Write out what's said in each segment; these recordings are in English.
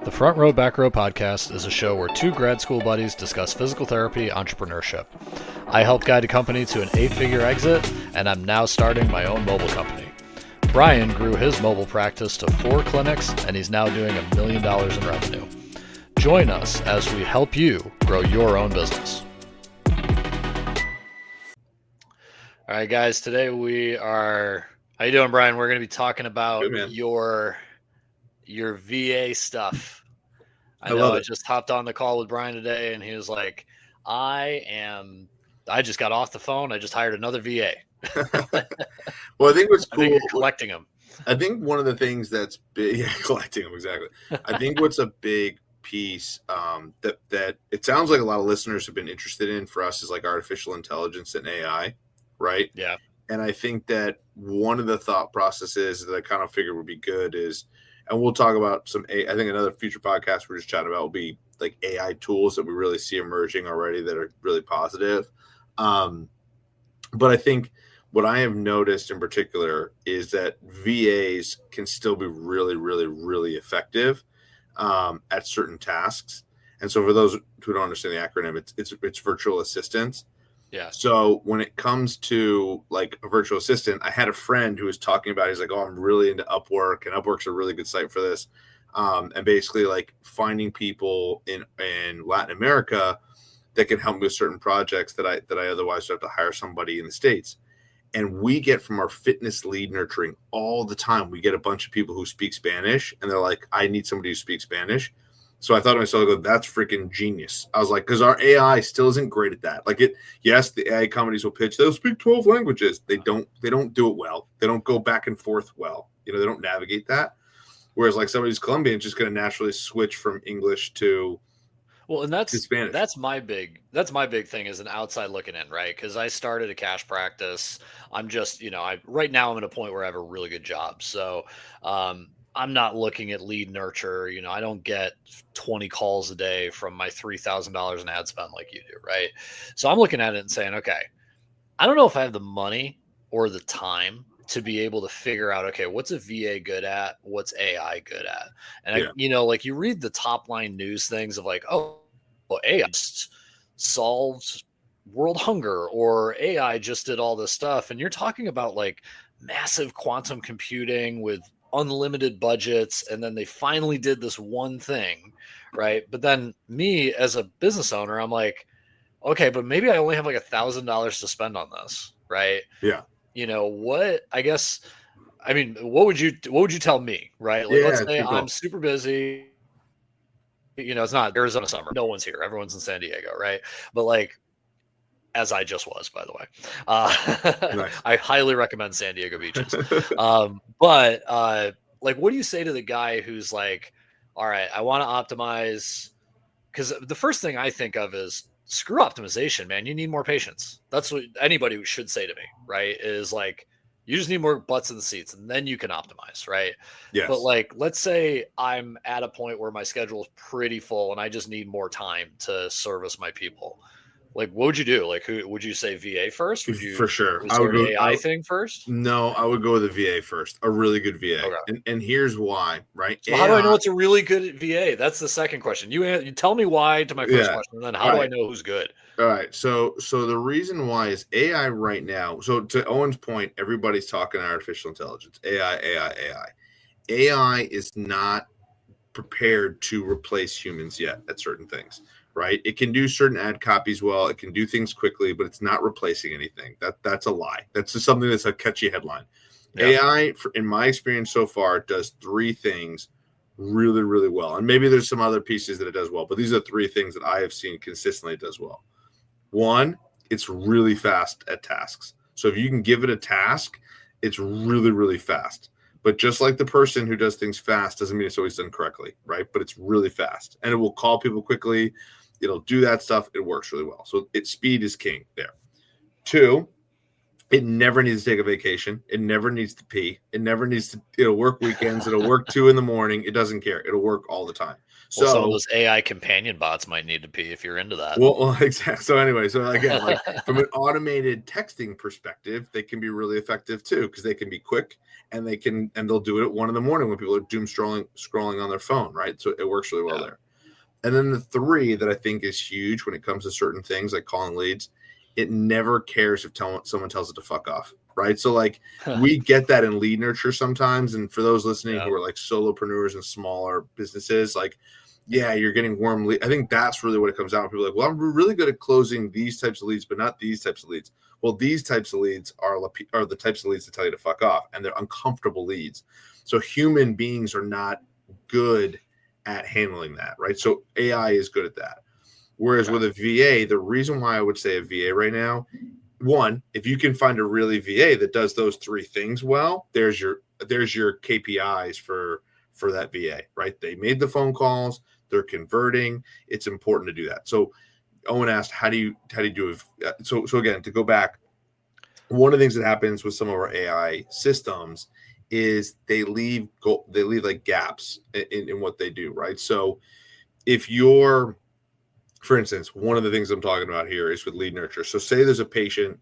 The Front Row Back Row podcast is a show where two grad school buddies discuss physical therapy entrepreneurship. I helped guide a company to an 8-figure exit, and I'm now starting my own mobile company. Brian grew his mobile practice to 4 clinics, and he's now doing $1 million in revenue. Join us as we help you grow your own business. All right, guys, today we are... How you doing, Brian? We're going to be talking about your VA stuff. I know I just hopped on the call with Brian today, and he was like, I just got off the phone. I just hired another VA. Well, I think what's cool, I think you're collecting them. I think one of the things that's big, collecting them, exactly. I think what's a big piece that it sounds like a lot of listeners have been interested in for us is like artificial intelligence and AI, right? Yeah. And I think that one of the thought processes that I kind of figured would be good is, and we'll talk about I think another future podcast we're just chatting about will be like AI tools that we really see emerging already that are really positive. But I think what I have noticed in particular is that VAs can still be really, really, really effective at certain tasks. And so for those who don't understand the acronym, it's virtual assistants. Yeah. So when it comes to like a virtual assistant, I had a friend who was talking about, he's like, oh, I'm really into Upwork, and Upwork's a really good site for this. And basically like finding people in Latin America that can help me with certain projects that I otherwise would have to hire somebody in the States. And we get from our fitness lead nurturing all the time, we get a bunch of people who speak Spanish, and they're like, I need somebody who speaks Spanish. So I thought to myself, that's freaking genius. I was like, because our AI still isn't great at that. Like yes, the AI companies will pitch, they'll speak 12 languages. They don't do it well. They don't go back and forth well. They don't navigate that. Whereas like somebody who's Colombian is just going to naturally switch from English to and Spanish. That's my big thing as an outside looking in, right? Because I started a cash practice. I'm just, right now I'm at a point where I have a really good job. So I'm not looking at lead nurture. I don't get 20 calls a day from my $3,000 in ad spend like you do, right? So I'm looking at it and saying, okay, I don't know if I have the money or the time to be able to figure out, okay, what's a VA good at? What's AI good at? And like you read the top line news things of like, oh, AI just solved world hunger, or AI just did all this stuff. And you're talking about like massive quantum computing with unlimited budgets. And then they finally did this one thing, right? But then me as a business owner, I'm like, okay, but maybe I only have like $1,000 to spend on this, right? Yeah. What would you tell me, right? Like, let's say I'm super busy, it's not Arizona summer. No one's here. Everyone's in San Diego. Right. But like, as I just was, by the way, nice. I highly recommend San Diego beaches. But like, what do you say to the guy who's like, all right, I want to optimize? Because the first thing I think of is, screw optimization, man. You need more patience. That's what anybody should say to me, right? Is like, you just need more butts in the seats, and then you can optimize, right? Yes. But like, let's say I'm at a point where my schedule is pretty full and I just need more time to service my people. Like, what would you do? Like, who would you say, VA first? Would you, for sure, I would go AI thing first? No, I would go with a VA first, a really good VA. Okay. And here's why, right? So how do I know it's a really good VA? That's the second question. You tell me why to my first question, and then how do I know who's good? All right. So the reason why is AI right now. So to Owen's point, everybody's talking artificial intelligence, AI. AI is not prepared to replace humans yet at certain things, right? It can do certain ad copies well. It can do things quickly, but it's not replacing anything. That's a lie. That's just something that's a catchy headline. Yeah. AI, in my experience so far, does 3 things really, really well. And maybe there's some other pieces that it does well, but these are 3 things that I have seen consistently it does well. 1, it's really fast at tasks. So if you can give it a task, it's really, really fast. But just like the person who does things fast doesn't mean it's always done correctly, right? But it's really fast. And it will call people quickly. It'll do that stuff. It works really well. So speed is king there. 2, It never needs to take a vacation. It never needs to pee. It never needs to, it'll work weekends. It'll work 2 a.m. It doesn't care. It'll work all the time. Well, some of So, those AI companion bots might need to pee if you're into that. well, exactly. So anyway, so again, like from an automated texting perspective, they can be really effective too, because they can be quick and they'll do it at 1 a.m. when people are doom scrolling on their phone, right? So it works really well there. And then the 3 that I think is huge when it comes to certain things like calling leads, it never cares if someone tells it to fuck off, right? So like we get that in lead nurture sometimes. And for those listening who are like solopreneurs and smaller businesses, like, yeah, you're getting warm lead. I think that's really what it comes down to. People are like, well, I'm really good at closing these types of leads, but not these types of leads. Well, these types of leads are the types of leads that tell you to fuck off, and they're uncomfortable leads. So human beings are not good at handling that, right? So AI is good at that. Whereas with a VA, the reason why I would say a VA right now, one, if you can find a really VA that does those 3 things well, there's your KPIs for that VA, right? They made the phone calls, they're converting. It's important to do that. So Owen asked, how do you do it? So again, to go back, one of the things that happens with some of our AI systems is they leave like gaps in what they do, right? So if you're, for instance, one of the things I'm talking about here is with lead nurture. So say there's a patient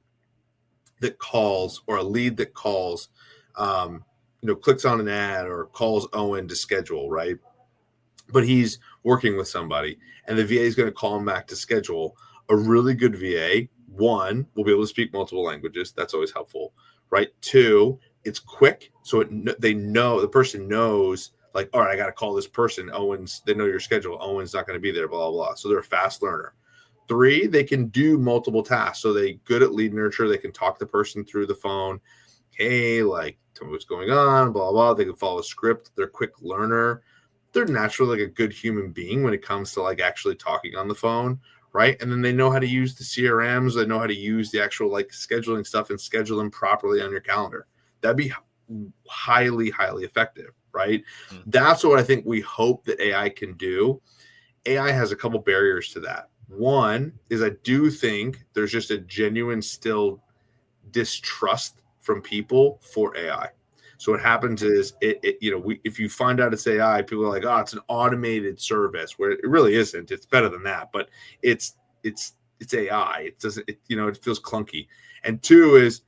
that calls, or a lead that calls, clicks on an ad or calls Owen to schedule, right? But he's working with somebody and the VA is going to call him back to schedule. A really good VA, one, will be able to speak multiple languages. That's always helpful, right? 2, it's quick. So the person knows, like, all right, I got to call this person. They know your schedule. Owen's not going to be there, blah, blah, blah. So they're a fast learner. 3, they can do multiple tasks. So they're good at lead nurture. They can talk the person through the phone. Hey, like, tell me what's going on, blah, blah. They can follow a script. They're a quick learner. They're naturally like a good human being when it comes to like actually talking on the phone, right? And then they know how to use the CRMs. They know how to use the actual like scheduling stuff and schedule them properly on your calendar. That'd be highly, highly effective, right? Mm-hmm. That's what I think we hope that AI can do. AI has a couple barriers to that. One is I do think there's just a genuine still distrust from people for AI. So what happens is if you find out it's AI, people are like, oh, it's an automated service, where it really isn't. It's better than that, but it's AI. It feels clunky. And 2 is,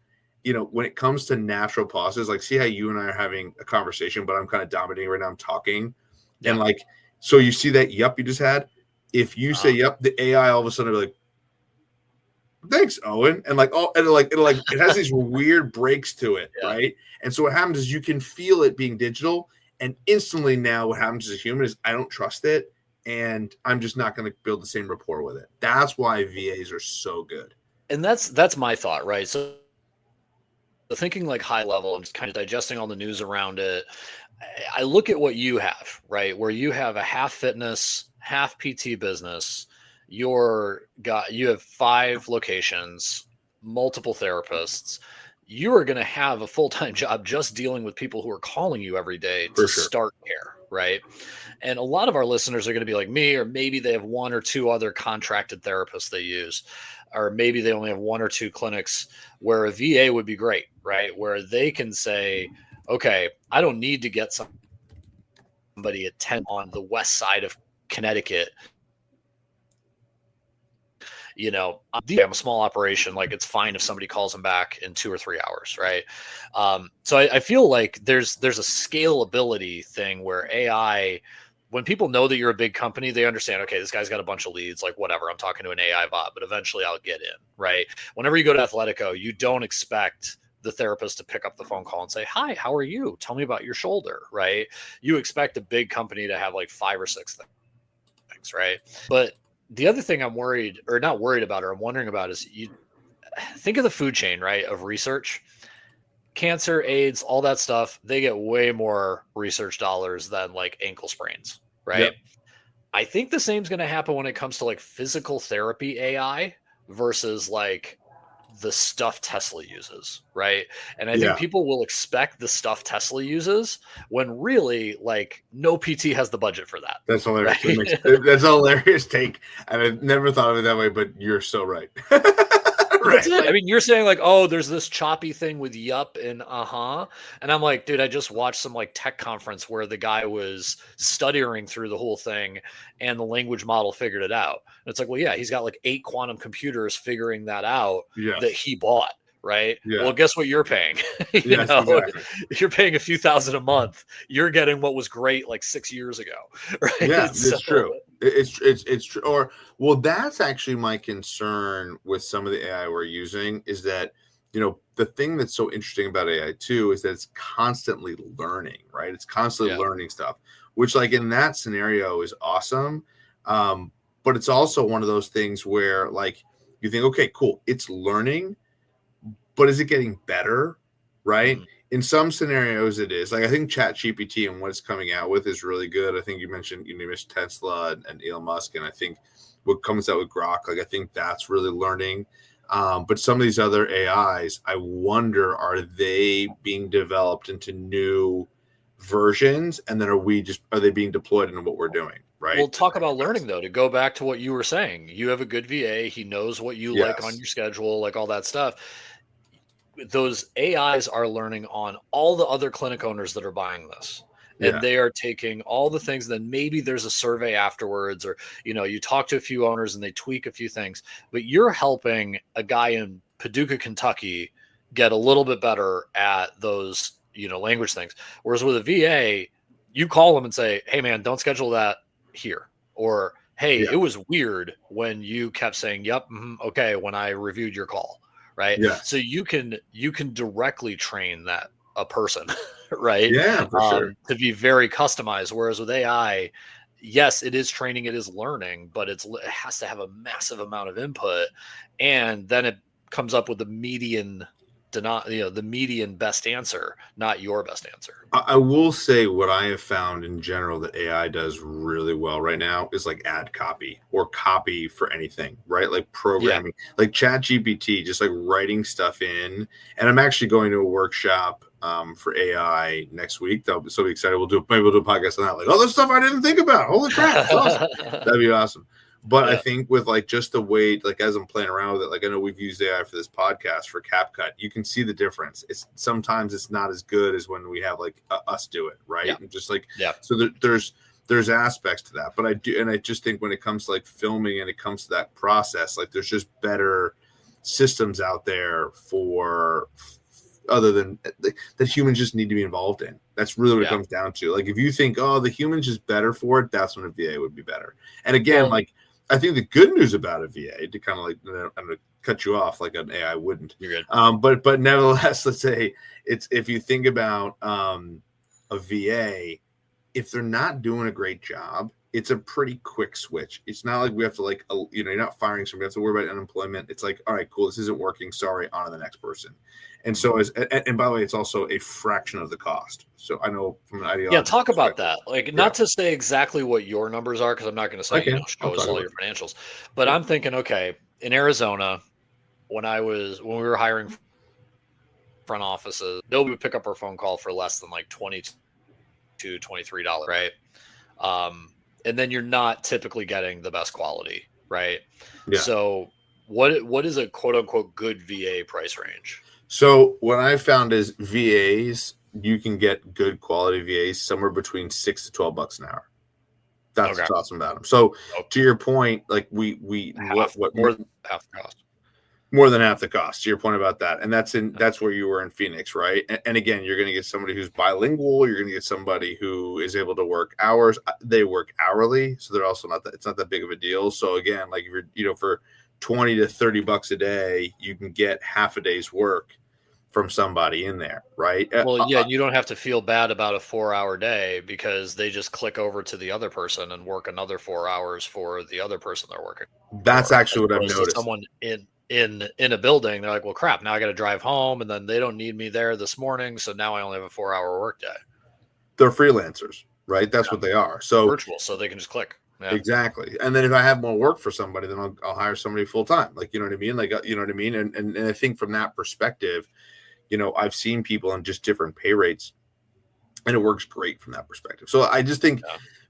when it comes to natural pauses, like see how you and I are having a conversation, but I'm kind of dominating right now. I'm talking. Yeah. And like, so you see that yup you just had, if you say yup, the AI all of a sudden will be like, thanks, Owen. And like, it has these weird breaks to it. Yeah. Right. And so what happens is you can feel it being digital, and instantly now what happens as a human is I don't trust it, and I'm just not going to build the same rapport with it. That's why VAs are so good. And that's my thought, right? So thinking like high level and just kind of digesting all the news around it, I look at what you have, right? Where you have a half fitness, half PT business. You have 5 locations, multiple therapists. You are going to have a full-time job just dealing with people who are calling you every day to start care, right? And a lot of our listeners are going to be like me, or maybe they have 1 or 2 other contracted therapists they use, or maybe they only have 1 or 2 clinics, where a VA would be great, right? Where they can say, okay, I don't need to get somebody at 10 on the west side of Connecticut. I'm a small operation. Like, it's fine if somebody calls them back in 2 or 3 hours, right? So I feel like there's a scalability thing where AI, when people know that you're a big company, they understand, okay, this guy's got a bunch of leads, like whatever, I'm talking to an AI bot, but eventually I'll get in, right? Whenever you go to Athletico, you don't expect the therapist to pick up the phone call and say, hi, how are you? Tell me about your shoulder, right? You expect a big company to have like 5 or 6 things, right? But the other thing I'm wondering about is, you think of the food chain, right, of research. Cancer, AIDS, all that stuff, they get way more research dollars than like ankle sprains, right? Yep. I think the same is going to happen when it comes to like physical therapy AI versus like the stuff Tesla uses, right? And I think people will expect the stuff Tesla uses when really, like, no PT has the budget for that. That's hilarious. Right? That's a hilarious take. And I never thought of it that way, but you're so right. That's right. it. I Like, mean, you're saying like, oh, there's this choppy thing with yup and and I'm like, dude, I just watched some like tech conference where the guy was stuttering through the whole thing, and the language model figured it out. And it's like, well, yeah, he's got like 8 quantum computers figuring that out that yes. he bought. Right. Yeah. Well, guess what you're paying? you Yes, know, exactly. you're paying a few thousand a month. You're getting what was great like 6 years ago. Yeah, Right. So it's true. It's true. Or well, that's actually my concern with some of the AI we're using is that the thing that's so interesting about AI too is that it's constantly learning, right? It's constantly yeah. learning stuff, which like in that scenario is awesome. But it's also one of those things where like you think, okay, cool, it's learning, but is it getting better? Right. Mhm. In some scenarios, it is. Like I think Chat GPT and what it's coming out with is really good. I think you mentioned Tesla and Elon Musk, and I think what comes out with Grok, like I think that's really learning. But some of these other AIs, I wonder, are they being developed into new versions, and then are they being deployed into what we're doing? Right. Well, talk about learning though, to go back to what you were saying. You have a good VA, he knows what you like on Yes. your schedule, like all that stuff. Those AIs are learning on all the other clinic owners that are buying this. And Yeah. they are taking all the things, then maybe there's a survey afterwards, or you talk to a few owners and they tweak a few things, but you're helping a guy in Paducah, Kentucky get a little bit better at those, language things. Whereas with a VA, you call them and say, hey man, don't schedule that here. Or hey, Yeah. it was weird when you kept saying, yep, okay, when I reviewed your call. Right. So Yes. you can directly train that a person, right? Yeah, for sure. To be very customized. Whereas with AI, yes, it is training, it is learning, but it has to have a massive amount of input, and then it comes up with the median, the median best answer, not your best answer. I will say what I have found in general that AI does really well right now is like ad copy or copy for anything, right? Like Yeah. programming, like Chat GPT, just like writing stuff in. And I'm actually going to a workshop for AI next week. That'll be so excited. Maybe we'll do a podcast on that. Like, oh, this stuff I didn't think about. Holy crap. That's awesome. That'd be awesome. But I Yeah. think with like just the way, like as I'm playing around with it, like I know we've used AI for this podcast for CapCut, you can see the difference. It's sometimes it's not as good as when we have like us do it, right? Yeah. And just like Yeah. so there's aspects to that. But I just think when it comes to like filming and it comes to that process, like there's just better systems out there for other than that humans just need to be involved in. That's really what it comes down to. Like if you think, oh, the human's just better for it, that's when a VA would be better. And again, like I think the good news about a VA, to kind of like, I'm going to cut you off like an AI wouldn't. You're good. But nevertheless, let's say it's if you think about a VA, if they're not doing a great job, it's a pretty quick switch. It's not like we have to like, you're not firing somebody. You have to worry about unemployment. It's like, all right, cool, this isn't working. Sorry, on to the next person. And so and by the way, it's also a fraction of the cost. So I know from an ideology. Yeah, talk about that. Like, not to say exactly what your numbers are, because I'm not going to say, show us all your financials. But I'm thinking, okay, in Arizona, when we were hiring front offices, nobody would pick up our phone call for less than like $22, $23, right? And then you're not typically getting the best quality, right? Yeah. So what is a quote unquote good VA price range? So what I found is VAs, you can get good quality VAs somewhere between $6 to $12 an hour. That's what's awesome about them. So to your point, like we more than half the cost. More than half the cost. To your point about that, and that's where you were in Phoenix, right? And again, you're going to get somebody who's bilingual. You're going to get somebody who is able to work hours. They work hourly, so they're also not that. It's not that big of a deal. So again, like if you're for $20 to $30 a day, you can get half a day's work from somebody in there, right? Well, yeah, you don't have to feel bad about a 4-hour day because they just click over to the other person and work another 4 hours for the other person they're working. That's actually what I've noticed. Someone in a building, they're like, well, crap, now I got to drive home, and then they don't need me there this morning, so now I only have a 4-hour work day. They're freelancers, right? That's what they are. So virtual, so they can just click. Yeah. Exactly. And then if I have more work for somebody, then I'll hire somebody full time. Like, you know what I mean? Like, you know what I mean? And I think from that perspective, I've seen people on just different pay rates, and it works great from that perspective. So I just think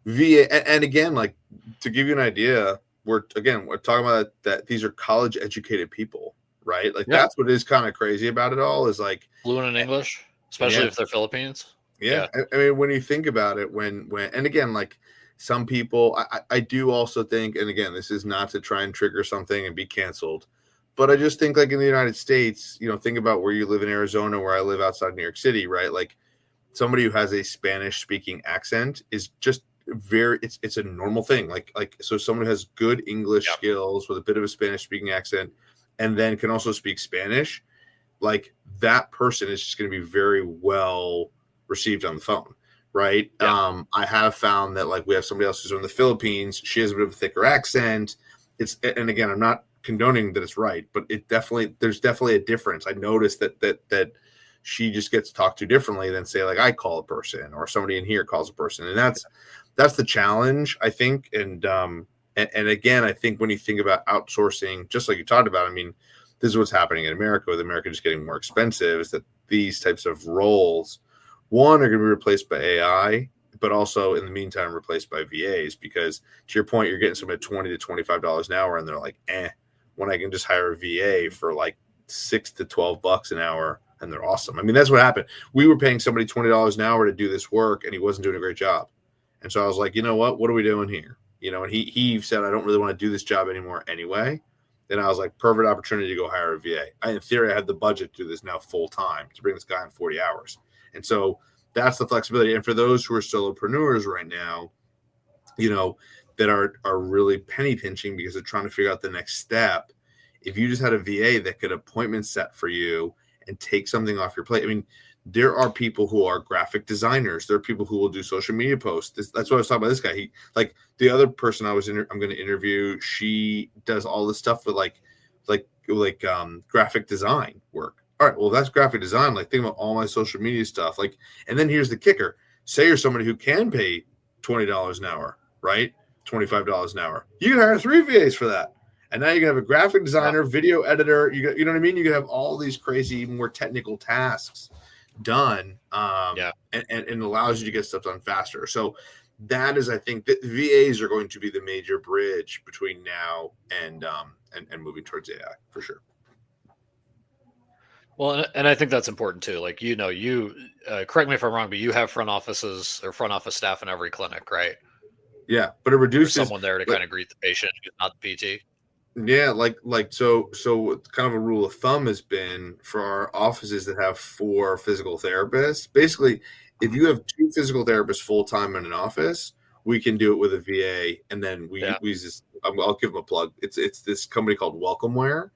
VA, and again, like to give you an idea, we're talking about that these are college educated people, right? Like Yeah. that's what is kind of crazy about it all is like Fluent in English, especially yeah. if they're Philippines. Yeah. I mean, when you think about it, and again, like some people, I do also think, and again, this is not to try and trigger something and be canceled, but I just think like in the United States, think about where you live in Arizona, where I live outside New York City, right? Like somebody who has a Spanish speaking accent is just it's a normal thing. Like, so someone who has good English Yep. skills with a bit of a Spanish speaking accent and then can also speak Spanish, like that person is just going to be very well received on the phone, right? Yeah. I have found that like we have somebody else who's from the Philippines. She has a bit of a thicker accent. And again, I'm not condoning that it's right, but there's definitely a difference. I noticed that she just gets talked to differently than say like I call a person or somebody in here calls a person, and that's the challenge, I think. And again, I think when you think about outsourcing, just like you talked about, I mean, this is what's happening in America with America just getting more expensive, is that these types of roles, one, are going to be replaced by AI, but also in the meantime replaced by VAs, because to your point, you're getting somebody at $20 to $25 an hour and they're like, when I can just hire a VA for like $6 to $12 an hour and they're awesome. I mean, that's what happened. We were paying somebody $20 an hour to do this work and he wasn't doing a great job. And so I was like, you know what are we doing here? And he said, I don't really want to do this job anymore anyway. Then I was like, perfect opportunity to go hire a VA. In theory, I had the budget to do this now full time to bring this guy in 40 hours. And so that's the flexibility. And for those who are solopreneurs right now, that are really penny pinching because they're trying to figure out the next step, if you just had a VA that could appointment set for you and take something off your plate. I mean, there are people who are graphic designers. There are people who will do social media posts. That's what I was talking about. This guy, he like the other person I'm going to interview. She does all this stuff with like graphic design work. All right, well, that's graphic design. Like, think about all my social media stuff. Like, and then here's the kicker: say you're somebody who can pay $20 an hour, right? $25 an hour. You can hire 3 VAs for that. And now you can have a graphic designer, video editor. You know what I mean? You can have all these crazy, more technical tasks done, and allows you to get stuff done faster. So that is, I think, that VAs are going to be the major bridge between now and moving towards AI for sure. Well, and I think that's important too. Like, you correct me if I'm wrong, but you have front offices or front office staff in every clinic, right? Yeah, but it reduces There's someone there to kind of greet the patient, not the PT. Yeah, so kind of a rule of thumb has been for our offices that have 4 physical therapists. Basically, if you have 2 physical therapists full time in an office, we can do it with a VA, and then we just I'll give them a plug. It's this company called Welcomeware,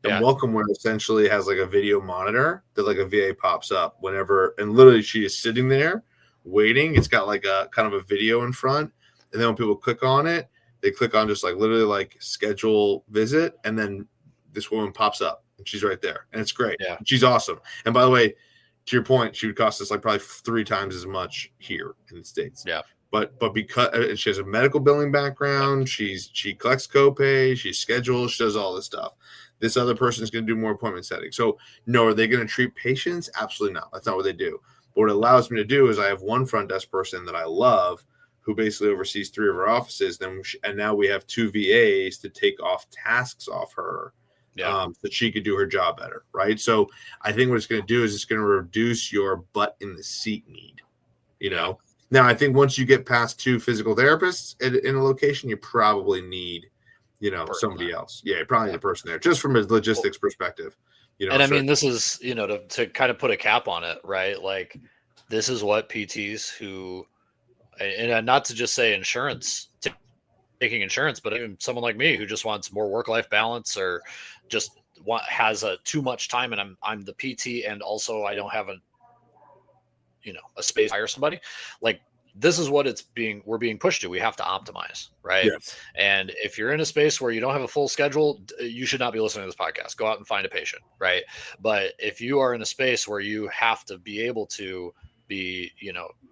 and Welcomeware essentially has like a video monitor that like a VA pops up whenever, and literally she is sitting there waiting. It's got like a kind of a video in front, and then when people click on it, they click on just like literally like schedule visit, and then this woman pops up and she's right there, and it's great. Yeah, she's awesome. And by the way, to your point, she would cost us like probably 3 times as much here in the States. Yeah, but because she has a medical billing background, she collects copay, she schedules, she does all this stuff. This other person is going to do more appointment setting. So no, are they going to treat patients? Absolutely not. That's not what they do. But what it allows me to do is I have one front desk person that I love, who basically oversees 3 of our offices. And now we have 2 VAs to take off tasks off her, so that she could do her job better, right? So I think what it's going to do is it's going to reduce your butt in the seat need, Now, I think once you get past 2 physical therapists in a location, you probably need, somebody else. Yeah, you probably need a person there, just from a logistics perspective. And I mean, this is, to kind of put a cap on it, right? Like, this is what PTs who, and not to just say insurance, taking insurance, but even someone like me who just wants more work-life balance or just has too much time, and I'm the PT, and also I don't have a space to hire somebody. Like, this is what we're being pushed to. We have to optimize, right? Yes. And if you're in a space where you don't have a full schedule, you should not be listening to this podcast. Go out and find a patient, right? But if you are in a space where you have to be able to be,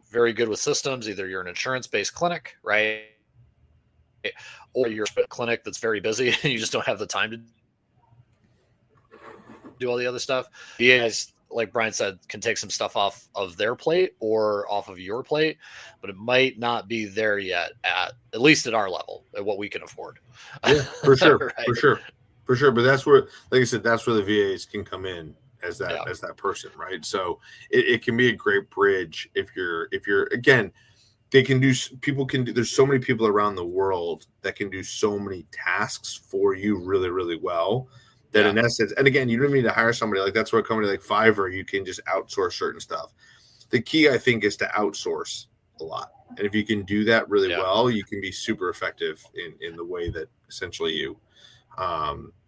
very good with systems, either you're an insurance-based clinic, right? Or you're a clinic that's very busy and you just don't have the time to do all the other stuff. VAs, like Brian said, can take some stuff off of their plate or off of your plate, but it might not be there yet at least at our level, at what we can afford. Yeah, for sure. Right? For For sure, but that's where, like I said, that's where the VAs can come in as that Yeah. as that person, right? So it can be a great bridge if you're again, they can do, people can do, there's so many people around the world that can do so many tasks for you really, really well, that in essence, and again, you don't need to hire somebody, like that's where a company like Fiverr, you can just outsource certain stuff. The key, I think, is to outsource a lot. And if you can do that really well, you can be super effective in the way that essentially you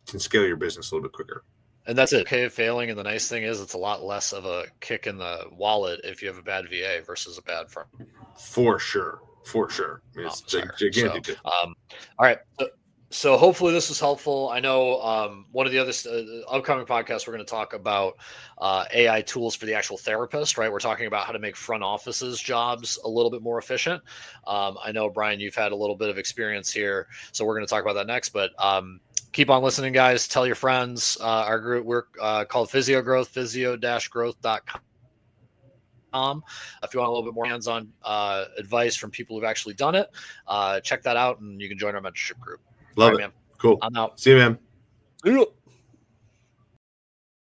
can scale your business a little bit quicker. And that's it. Okay, failing. And the nice thing is it's a lot less of a kick in the wallet if you have a bad VA versus a bad firm. For sure. For sure. It's gigantic. So, all right. So hopefully this was helpful. I know one of the other upcoming podcasts, we're going to talk about AI tools for the actual therapist, right? We're talking about how to make front offices jobs a little bit more efficient. I know, Brian, you've had a little bit of experience here, so we're going to talk about that next. But keep on listening, guys. Tell your friends. Our group, we're called Physio Growth, physio-growth.com. If you want a little bit more hands-on advice from people who've actually done it, check that out, and you can join our mentorship group. Love it, man. Cool. I'm out. See you, man.